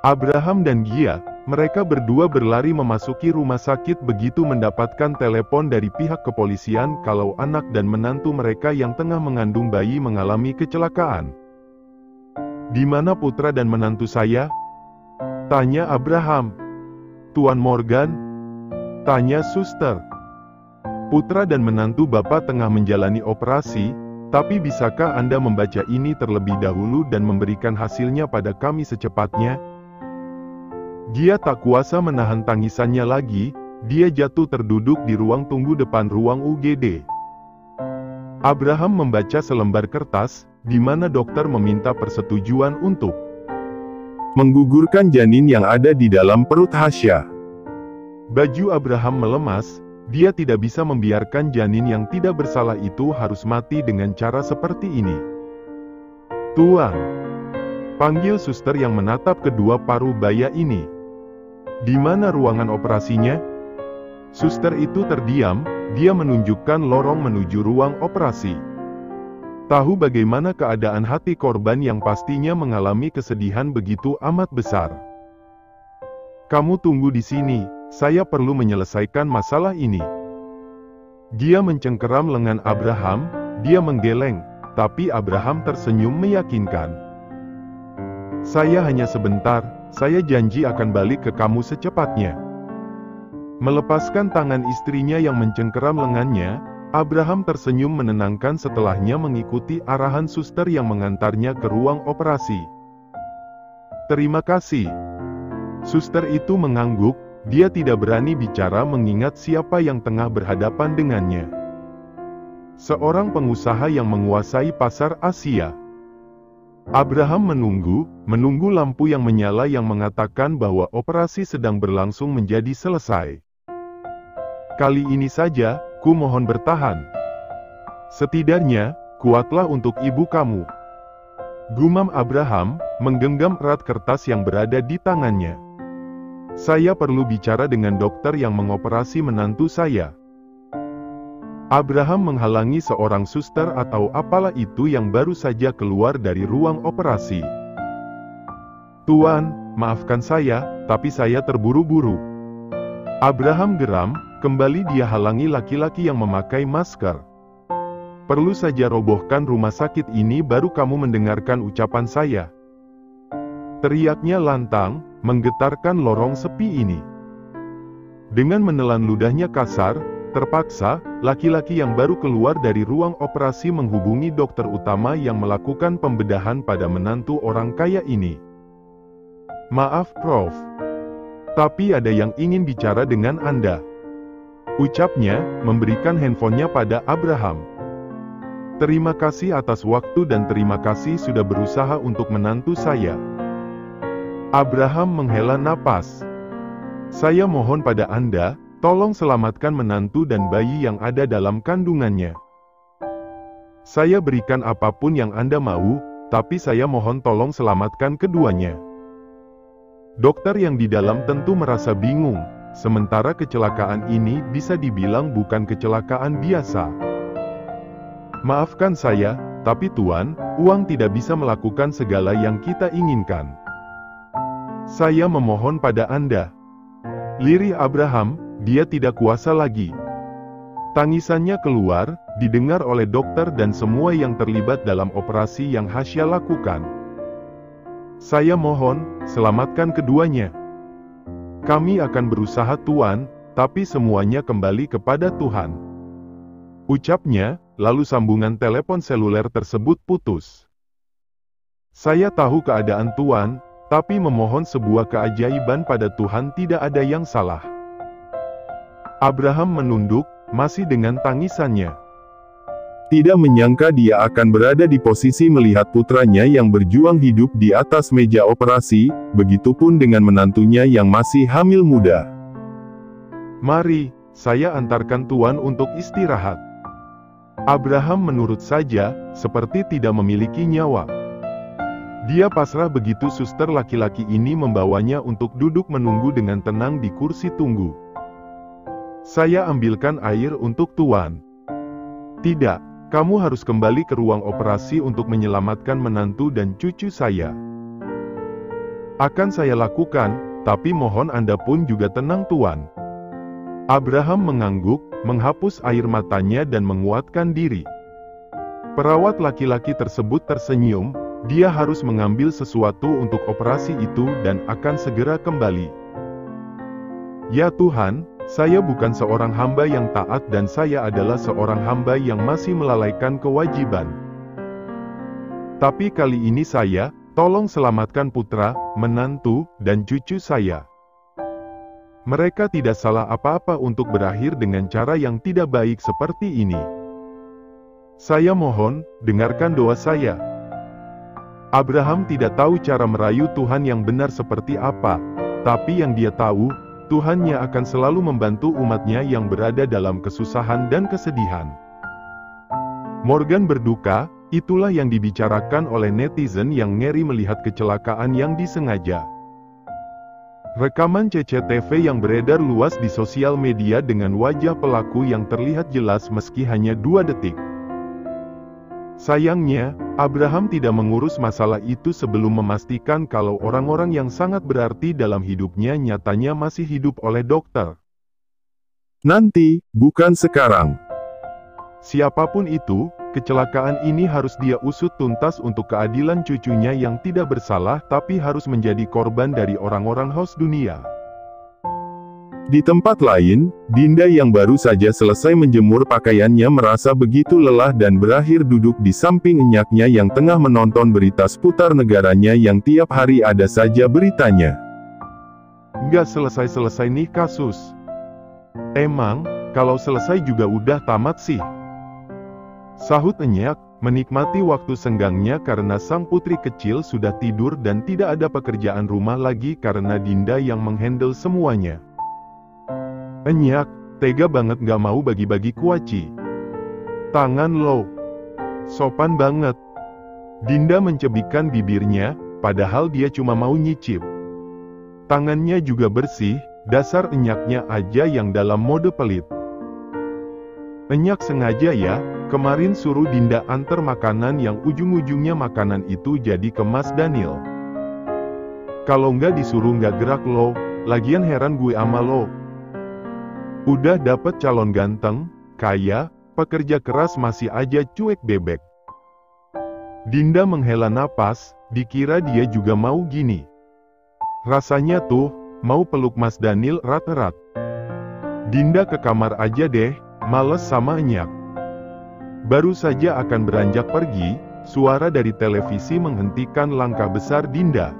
Abraham dan Gia, mereka berdua berlari memasuki rumah sakit begitu mendapatkan telepon dari pihak kepolisian kalau anak dan menantu mereka yang tengah mengandung bayi mengalami kecelakaan. "Di mana putra dan menantu saya?" tanya Abraham. "Tuan Morgan?" tanya suster. "Putra dan menantu Bapak tengah menjalani operasi, tapi bisakah Anda membaca ini terlebih dahulu dan memberikan hasilnya pada kami secepatnya?" Gia tak kuasa menahan tangisannya lagi, dia jatuh terduduk di ruang tunggu depan ruang UGD. Abraham membaca selembar kertas, di mana dokter meminta persetujuan untuk menggugurkan janin yang ada di dalam perut Hasya. Baju Abraham melemas, dia tidak bisa membiarkan janin yang tidak bersalah itu harus mati dengan cara seperti ini. "Tuan," panggil suster yang menatap kedua paruh baya ini. "Di mana ruangan operasinya?" Suster itu terdiam, dia menunjukkan lorong menuju ruang operasi. Tahu bagaimana keadaan hati korban yang pastinya mengalami kesedihan begitu amat besar. "Kamu tunggu di sini, saya perlu menyelesaikan masalah ini." Dia mencengkeram lengan Abraham, dia menggeleng, tapi Abraham tersenyum meyakinkan. "Saya hanya sebentar, saya janji akan balik ke kamu secepatnya." Melepaskan tangan istrinya yang mencengkeram lengannya, Abraham tersenyum menenangkan setelahnya mengikuti arahan suster yang mengantarnya ke ruang operasi. "Terima kasih." Suster itu mengangguk, dia tidak berani bicara mengingat siapa yang tengah berhadapan dengannya. Seorang pengusaha yang menguasai pasar Asia. Abraham menunggu lampu yang menyala yang mengatakan bahwa operasi sedang berlangsung menjadi selesai. "Kali ini saja, ku mohon bertahan. Setidaknya, kuatlah untuk ibu kamu." Gumam Abraham, menggenggam erat kertas yang berada di tangannya. "Saya perlu bicara dengan dokter yang mengoperasi menantu saya." Abraham menghalangi seorang suster atau apalah itu yang baru saja keluar dari ruang operasi. "Tuan, maafkan saya, tapi saya terburu-buru." Abraham geram, kembali dia halangi laki-laki yang memakai masker. "Perlu saja robohkan rumah sakit ini baru kamu mendengarkan ucapan saya." Teriaknya lantang, menggetarkan lorong sepi ini. Dengan menelan ludahnya kasar, terpaksa, laki-laki yang baru keluar dari ruang operasi menghubungi dokter utama yang melakukan pembedahan pada menantu orang kaya ini. "Maaf Prof. Tapi ada yang ingin bicara dengan Anda." Ucapnya, memberikan handphonenya pada Abraham. "Terima kasih atas waktu dan terima kasih sudah berusaha untuk menantu saya." Abraham menghela napas. "Saya mohon pada Anda, tolong selamatkan menantu dan bayi yang ada dalam kandungannya. Saya berikan apapun yang Anda mau, tapi saya mohon tolong selamatkan keduanya." Dokter yang di dalam tentu merasa bingung, sementara kecelakaan ini bisa dibilang bukan kecelakaan biasa. "Maafkan saya, tapi Tuan, uang tidak bisa melakukan segala yang kita inginkan. Saya memohon pada Anda." Lirih Abraham, dia tidak kuasa lagi. Tangisannya keluar, didengar oleh dokter dan semua yang terlibat dalam operasi yang Hasya lakukan. "Saya mohon, selamatkan keduanya. Kami akan berusaha Tuan, tapi semuanya kembali kepada Tuhan." Ucapnya, lalu sambungan telepon seluler tersebut putus. "Saya tahu keadaan Tuan, tapi memohon sebuah keajaiban pada Tuhan tidak ada yang salah." Abraham menunduk, masih dengan tangisannya. Tidak menyangka dia akan berada di posisi melihat putranya yang berjuang hidup di atas meja operasi, begitupun dengan menantunya yang masih hamil muda. "Mari, saya antarkan Tuan untuk istirahat." Abraham menurut saja, seperti tidak memiliki nyawa. Dia pasrah begitu suster laki-laki ini membawanya untuk duduk menunggu dengan tenang di kursi tunggu. "Saya ambilkan air untuk Tuan." "Tidak. Kamu harus kembali ke ruang operasi untuk menyelamatkan menantu dan cucu saya." Akan saya lakukan, tapi mohon Anda pun juga tenang Tuan. Abraham mengangguk, menghapus air matanya dan menguatkan diri. Perawat laki-laki tersebut tersenyum, dia harus mengambil sesuatu untuk operasi itu dan akan segera kembali. Ya Tuhan, saya bukan seorang hamba yang taat dan saya adalah seorang hamba yang masih melalaikan kewajiban. Tapi kali ini saya, tolong selamatkan putra, menantu, dan cucu saya. Mereka tidak salah apa-apa untuk berakhir dengan cara yang tidak baik seperti ini. Saya mohon, dengarkan doa saya. Abraham tidak tahu cara merayu Tuhan yang benar seperti apa, tapi yang dia tahu, Tuhannya akan selalu membantu umatnya yang berada dalam kesusahan dan kesedihan. Morgan berduka, itulah yang dibicarakan oleh netizen yang ngeri melihat kecelakaan yang disengaja. Rekaman CCTV yang beredar luas di sosial media dengan wajah pelaku yang terlihat jelas meski hanya 2 detik. Sayangnya, Abraham tidak mengurus masalah itu sebelum memastikan kalau orang-orang yang sangat berarti dalam hidupnya nyatanya masih hidup oleh dokter. Nanti, bukan sekarang. Siapapun itu, kecelakaan ini harus dia usut tuntas untuk keadilan cucunya yang tidak bersalah tapi harus menjadi korban dari orang-orang host dunia. Di tempat lain, Dinda yang baru saja selesai menjemur pakaiannya merasa begitu lelah dan berakhir duduk di samping enyaknya yang tengah menonton berita seputar negaranya yang tiap hari ada saja beritanya. Nggak selesai-selesai nih kasus. Emang, kalau selesai juga udah tamat sih. Sahut enyak, menikmati waktu senggangnya karena sang putri kecil sudah tidur dan tidak ada pekerjaan rumah lagi karena Dinda yang menghandle semuanya. Enyak, tega banget gak mau bagi-bagi kuaci. Tangan lo. Sopan banget. Dinda mencebikkan bibirnya, padahal dia cuma mau nyicip. Tangannya juga bersih, dasar enyaknya aja yang dalam mode pelit. Enyak sengaja ya, kemarin suruh Dinda antar makanan yang ujung-ujungnya makanan itu jadi ke Mas Daniel. Kalau nggak disuruh nggak gerak lo, lagian heran gue ama lo. Udah dapet calon ganteng, kaya, pekerja keras masih aja cuek bebek. Dinda menghela napas, dikira dia juga mau gini. Rasanya tuh, mau peluk Mas Daniel erat-erat. Dinda ke kamar aja deh, males sama enyak. Baru saja akan beranjak pergi, suara dari televisi menghentikan langkah besar Dinda.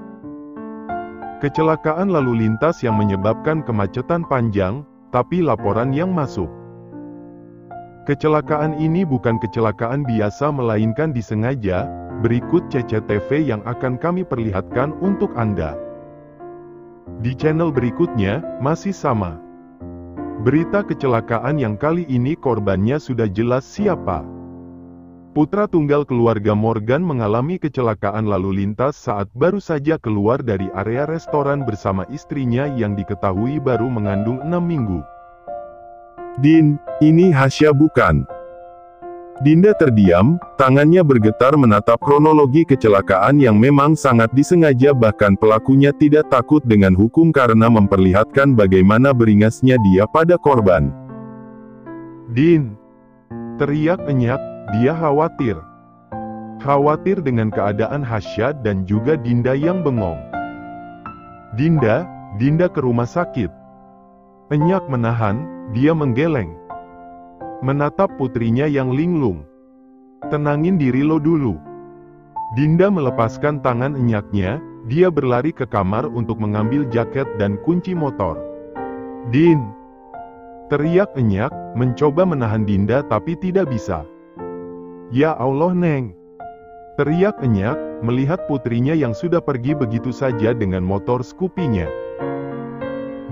Kecelakaan lalu lintas yang menyebabkan kemacetan panjang, tapi laporan yang masuk. Kecelakaan ini bukan kecelakaan biasa melainkan disengaja, berikut CCTV yang akan kami perlihatkan untuk Anda. Di channel berikutnya, masih sama. Berita kecelakaan yang kali ini korbannya sudah jelas siapa. Putra tunggal keluarga Morgan mengalami kecelakaan lalu lintas saat baru saja keluar dari area restoran bersama istrinya yang diketahui baru mengandung 6 minggu. Din, ini Hasya bukan? Dinda terdiam, tangannya bergetar menatap kronologi kecelakaan yang memang sangat disengaja bahkan pelakunya tidak takut dengan hukum karena memperlihatkan bagaimana beringasnya dia pada korban. Din! Teriak enyak, dia khawatir. Khawatir dengan keadaan Hasya dan juga Dinda yang bengong. Dinda ke rumah sakit. Enyak menahan, dia menggeleng. Menatap putrinya yang linglung. Tenangin diri lo dulu. Dinda melepaskan tangan enyaknya, dia berlari ke kamar untuk mengambil jaket dan kunci motor. Din! Teriak enyak, mencoba menahan Dinda tapi tidak bisa. Ya Allah Neng! Teriak enyak, melihat putrinya yang sudah pergi begitu saja dengan motor Scoopy-nya.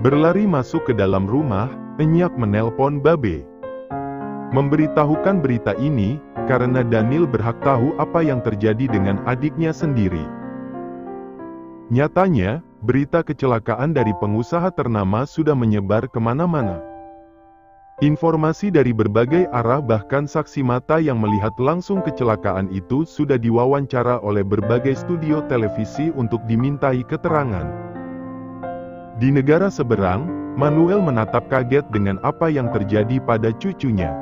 Berlari masuk ke dalam rumah, enyak menelpon Babe. Memberitahukan berita ini, karena Daniel berhak tahu apa yang terjadi dengan adiknya sendiri. Nyatanya, berita kecelakaan dari pengusaha ternama sudah menyebar kemana-mana. Informasi dari berbagai arah bahkan saksi mata yang melihat langsung kecelakaan itu sudah diwawancara oleh berbagai studio televisi untuk dimintai keterangan. Di negara seberang, Manuel menatap kaget dengan apa yang terjadi pada cucunya.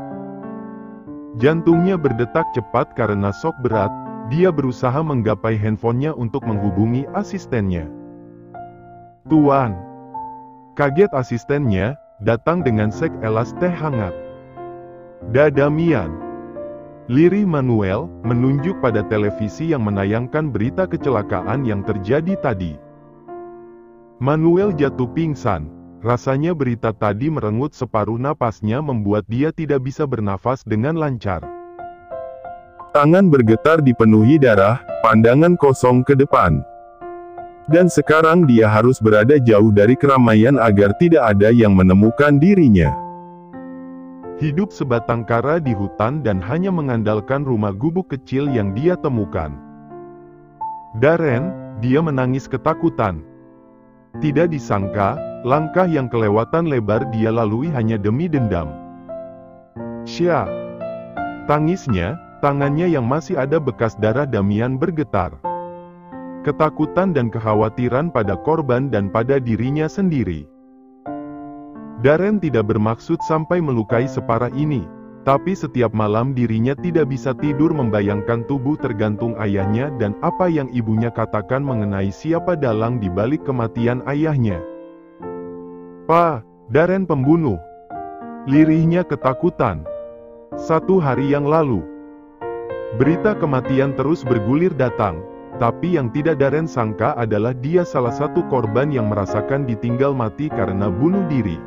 Jantungnya berdetak cepat karena shock berat, dia berusaha menggapai handphonenya untuk menghubungi asistennya. "Tuan," kaget asistennya, datang dengan segelas teh hangat. "Damian." Lirih Manuel menunjuk pada televisi yang menayangkan berita kecelakaan yang terjadi tadi. Manuel jatuh pingsan. Rasanya berita tadi merenggut separuh napasnya membuat dia tidak bisa bernafas dengan lancar. Tangan bergetar dipenuhi darah, pandangan kosong ke depan. Dan sekarang dia harus berada jauh dari keramaian agar tidak ada yang menemukan dirinya. Hidup sebatang kara di hutan dan hanya mengandalkan rumah gubuk kecil yang dia temukan. Darren, dia menangis ketakutan. Tidak disangka, langkah yang kelewatan lebar dia lalui hanya demi dendam. "Sya!" Tangisnya, tangannya yang masih ada bekas darah Damian bergetar. Ketakutan dan kekhawatiran pada korban dan pada dirinya sendiri. Darren tidak bermaksud sampai melukai separah ini, tapi setiap malam dirinya tidak bisa tidur membayangkan tubuh tergantung ayahnya dan apa yang ibunya katakan mengenai siapa dalang di balik kematian ayahnya. "Pa, Darren pembunuh." Lirihnya ketakutan. 1 hari yang lalu, berita kematian terus bergulir datang, tapi yang tidak Darren sangka adalah dia salah satu korban yang merasakan ditinggal mati karena bunuh diri.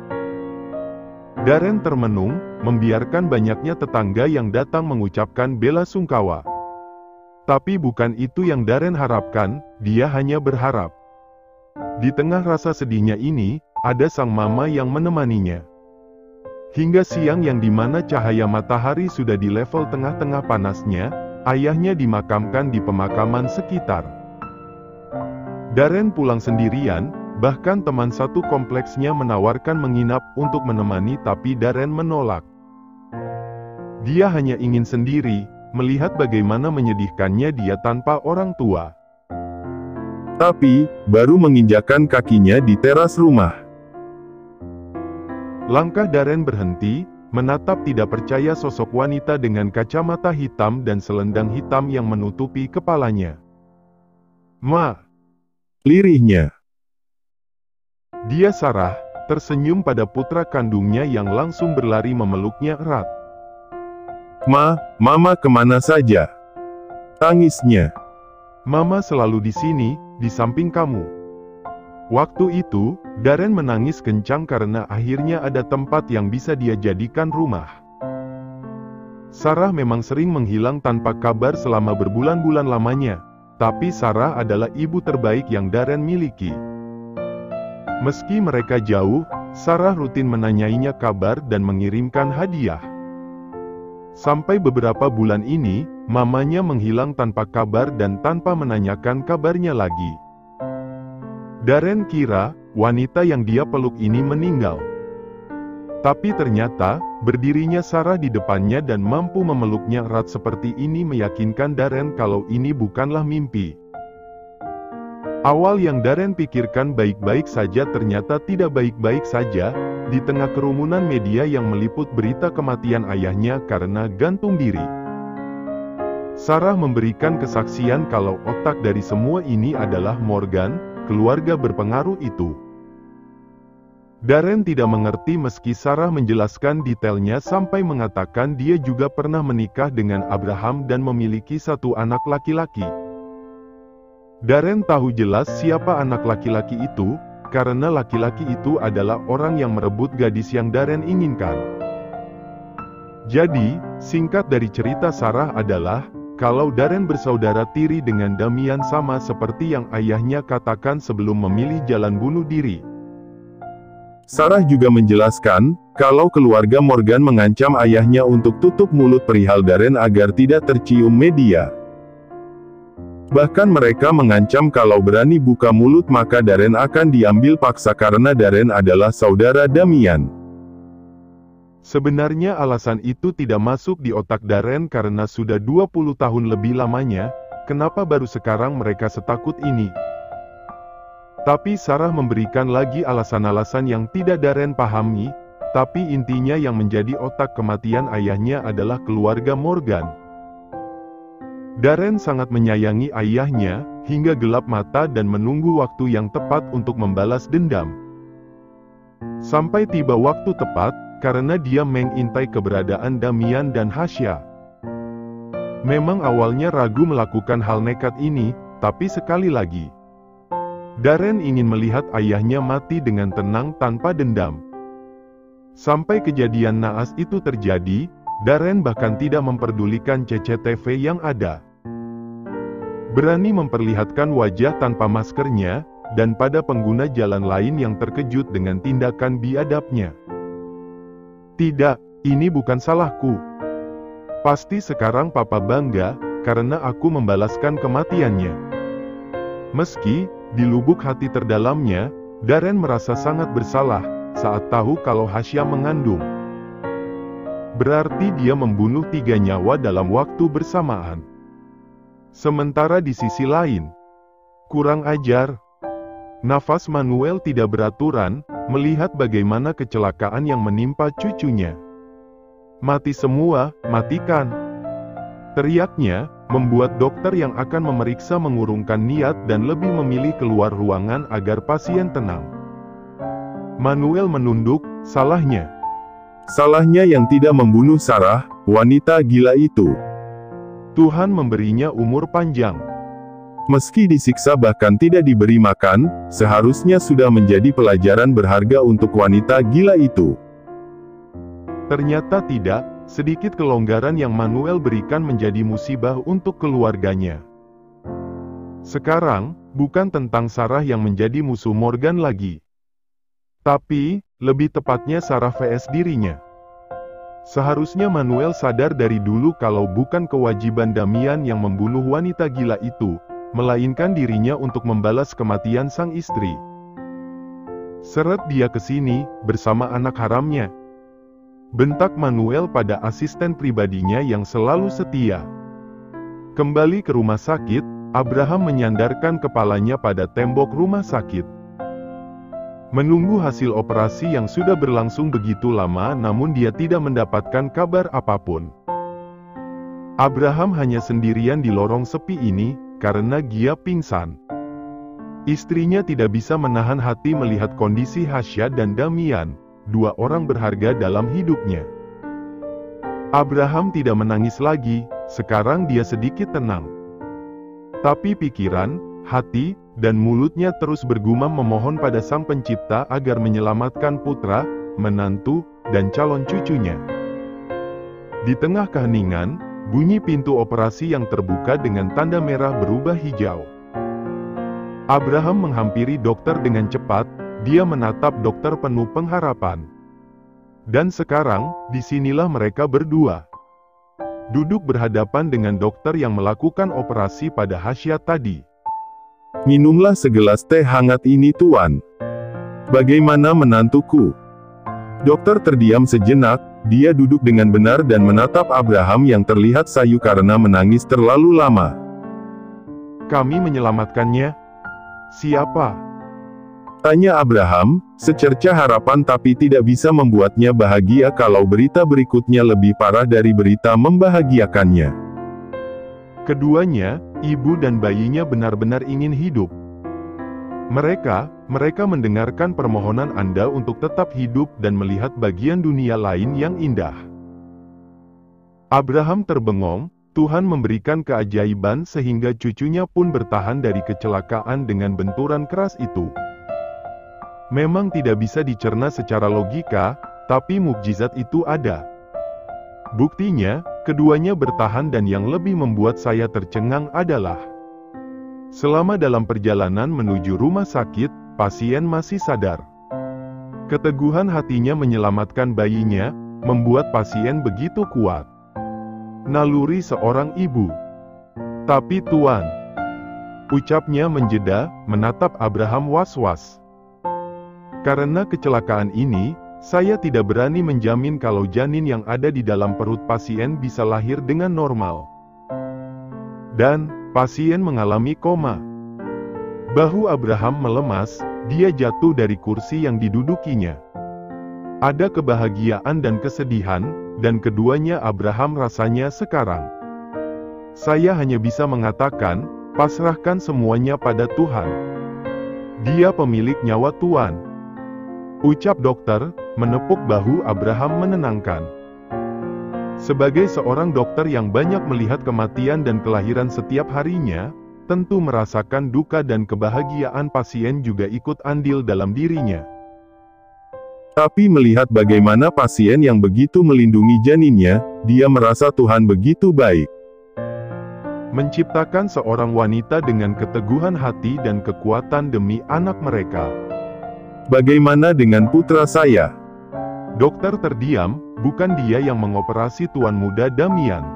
Darren termenung, membiarkan banyaknya tetangga yang datang mengucapkan bela sungkawa. Tapi bukan itu yang Darren harapkan, dia hanya berharap. Di tengah rasa sedihnya ini, ada sang mama yang menemaninya. Hingga siang yang dimana cahaya matahari sudah di level tengah-tengah panasnya, ayahnya dimakamkan di pemakaman sekitar. Darren pulang sendirian, bahkan teman satu kompleksnya menawarkan menginap untuk menemani tapi Darren menolak. Dia hanya ingin sendiri, melihat bagaimana menyedihkannya dia tanpa orang tua. Tapi, baru menginjakkan kakinya di teras rumah. Langkah Darren berhenti, menatap tidak percaya sosok wanita dengan kacamata hitam dan selendang hitam yang menutupi kepalanya. "Ma!" Lirihnya. Dia Sarah, tersenyum pada putra kandungnya yang langsung berlari memeluknya erat. Mama kemana saja?" Tangisnya. "Mama selalu di sini, di samping kamu." Waktu itu, Darren menangis kencang karena akhirnya ada tempat yang bisa dia jadikan rumah. Sarah memang sering menghilang tanpa kabar selama berbulan-bulan lamanya, tapi Sarah adalah ibu terbaik yang Darren miliki. Meski mereka jauh, Sarah rutin menanyainya kabar dan mengirimkan hadiah. Sampai beberapa bulan ini, mamanya menghilang tanpa kabar dan tanpa menanyakan kabarnya lagi. Darren kira, wanita yang dia peluk ini meninggal. Tapi ternyata, berdirinya Sarah di depannya dan mampu memeluknya erat seperti ini meyakinkan Darren kalau ini bukanlah mimpi. Awal yang Darren pikirkan baik-baik saja ternyata tidak baik-baik saja, di tengah kerumunan media yang meliput berita kematian ayahnya karena gantung diri. Sarah memberikan kesaksian kalau otak dari semua ini adalah Morgan, keluarga berpengaruh itu. Darren tidak mengerti meski Sarah menjelaskan detailnya sampai mengatakan dia juga pernah menikah dengan Abraham dan memiliki 1 anak laki-laki. Darren tahu jelas siapa anak laki-laki itu, karena laki-laki itu adalah orang yang merebut gadis yang Darren inginkan. Jadi, singkat dari cerita Sarah adalah, kalau Darren bersaudara tiri dengan Damian sama seperti yang ayahnya katakan sebelum memilih jalan bunuh diri. Sarah juga menjelaskan, kalau keluarga Morgan mengancam ayahnya untuk tutup mulut perihal Darren agar tidak tercium media. Bahkan mereka mengancam kalau berani buka mulut maka Darren akan diambil paksa karena Darren adalah saudara Damian. Sebenarnya alasan itu tidak masuk di otak Darren karena sudah 20 tahun lebih lamanya, kenapa baru sekarang mereka setakut ini? Tapi Sarah memberikan lagi alasan-alasan yang tidak Darren pahami, tapi intinya yang menjadi otak kematian ayahnya adalah keluarga Morgan. Darren sangat menyayangi ayahnya, hingga gelap mata dan menunggu waktu yang tepat untuk membalas dendam. Sampai tiba waktu tepat, karena dia mengintai keberadaan Damian dan Hasya. Memang awalnya ragu melakukan hal nekat ini, tapi sekali lagi, Darren ingin melihat ayahnya mati dengan tenang tanpa dendam. Sampai kejadian naas itu terjadi, Darren bahkan tidak memperdulikan CCTV yang ada. Berani memperlihatkan wajah tanpa maskernya, dan pada pengguna jalan lain yang terkejut dengan tindakan biadabnya. Tidak, ini bukan salahku. Pasti sekarang papa bangga, karena aku membalaskan kematiannya. Meski, di lubuk hati terdalamnya, Darren merasa sangat bersalah, saat tahu kalau Hasya mengandung. Berarti dia membunuh 3 nyawa dalam waktu bersamaan. Sementara di sisi lain, kurang ajar. Nafas Manuel tidak beraturan, melihat bagaimana kecelakaan yang menimpa cucunya. Mati semua, matikan! Teriaknya, membuat dokter yang akan memeriksa mengurungkan niat dan lebih memilih keluar ruangan agar pasien tenang. Manuel menunduk, salahnya. Salahnya yang tidak membunuh Sarah, wanita gila itu. Tuhan memberinya umur panjang. Meski disiksa bahkan tidak diberi makan, seharusnya sudah menjadi pelajaran berharga untuk wanita gila itu. Ternyata tidak, sedikit kelonggaran yang Manuel berikan menjadi musibah untuk keluarganya. Sekarang, bukan tentang Sarah yang menjadi musuh Morgan lagi. Tapi, lebih tepatnya Sarah vs dirinya. Seharusnya Manuel sadar dari dulu kalau bukan kewajiban Damian yang membunuh wanita gila itu, melainkan dirinya untuk membalas kematian sang istri. Seret dia ke sini, bersama anak haramnya. Bentak Manuel pada asisten pribadinya yang selalu setia. Kembali ke rumah sakit, Abraham menyandarkan kepalanya pada tembok rumah sakit. Menunggu hasil operasi yang sudah berlangsung begitu lama namun dia tidak mendapatkan kabar apapun. Abraham hanya sendirian di lorong sepi ini, karena dia pingsan. Istrinya tidak bisa menahan hati melihat kondisi Hasya dan Damian, 2 orang berharga dalam hidupnya. Abraham tidak menangis lagi, sekarang dia sedikit tenang. Tapi pikiran, hati, dan mulutnya terus bergumam memohon pada Sang Pencipta agar menyelamatkan putra, menantu, dan calon cucunya. Di tengah keheningan, bunyi pintu operasi yang terbuka dengan tanda merah berubah hijau. Abraham menghampiri dokter dengan cepat, dia menatap dokter penuh pengharapan. Dan sekarang, disinilah mereka berdua. Duduk berhadapan dengan dokter yang melakukan operasi pada Hasya tadi. Minumlah segelas teh hangat ini tuan. Bagaimana menantuku? Dokter terdiam sejenak, dia duduk dengan benar dan menatap Abraham yang terlihat sayu karena menangis terlalu lama. Kami menyelamatkannya? Siapa? Tanya Abraham, secerca harapan tapi tidak bisa membuatnya bahagia kalau berita berikutnya lebih parah dari berita membahagiakannya. Keduanya, ibu dan bayinya benar-benar ingin hidup. Mereka mendengarkan permohonan Anda untuk tetap hidup dan melihat bagian dunia lain yang indah. Abraham terbengong, Tuhan memberikan keajaiban sehingga cucunya pun bertahan dari kecelakaan dengan benturan keras itu. Memang tidak bisa dicerna secara logika, tapi mukjizat itu ada. Buktinya, keduanya bertahan dan yang lebih membuat saya tercengang adalah selama dalam perjalanan menuju rumah sakit, pasien masih sadar. Keteguhan hatinya menyelamatkan bayinya, membuat pasien begitu kuat. Naluri seorang ibu. Tapi Tuan, ucapnya menjeda, menatap Abraham was-was. Karena kecelakaan ini, Saya tidak berani menjamin kalau janin yang ada di dalam perut pasien bisa lahir dengan normal. Dan, pasien mengalami koma. Bahu Abraham melemas, dia jatuh dari kursi yang didudukinya. Ada kebahagiaan dan kesedihan, dan keduanya Abraham rasanya sekarang. Saya hanya bisa mengatakan, pasrahkan semuanya pada Tuhan. Dia pemilik nyawa Tuhan. Ucap dokter, menepuk bahu Abraham menenangkan. Sebagai seorang dokter yang banyak melihat kematian dan kelahiran setiap harinya, tentu merasakan duka dan kebahagiaan pasien juga ikut andil dalam dirinya. Tapi melihat bagaimana pasien yang begitu melindungi janinnya, dia merasa Tuhan begitu baik. Menciptakan seorang wanita dengan keteguhan hati dan kekuatan demi anak mereka. Bagaimana dengan putra saya? Dokter terdiam, bukan dia yang mengoperasi Tuan Muda Damian.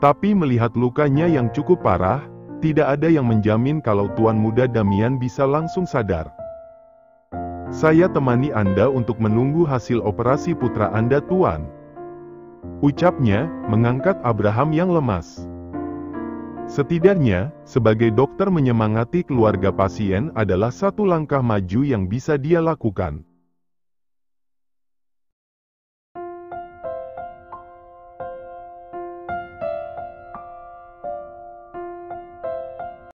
Tapi melihat lukanya yang cukup parah, tidak ada yang menjamin kalau Tuan Muda Damian bisa langsung sadar. Saya temani Anda untuk menunggu hasil operasi putra Anda, Tuan. Ucapnya, mengangkat Abraham yang lemas. Setidaknya, sebagai dokter menyemangati keluarga pasien adalah satu langkah maju yang bisa dia lakukan.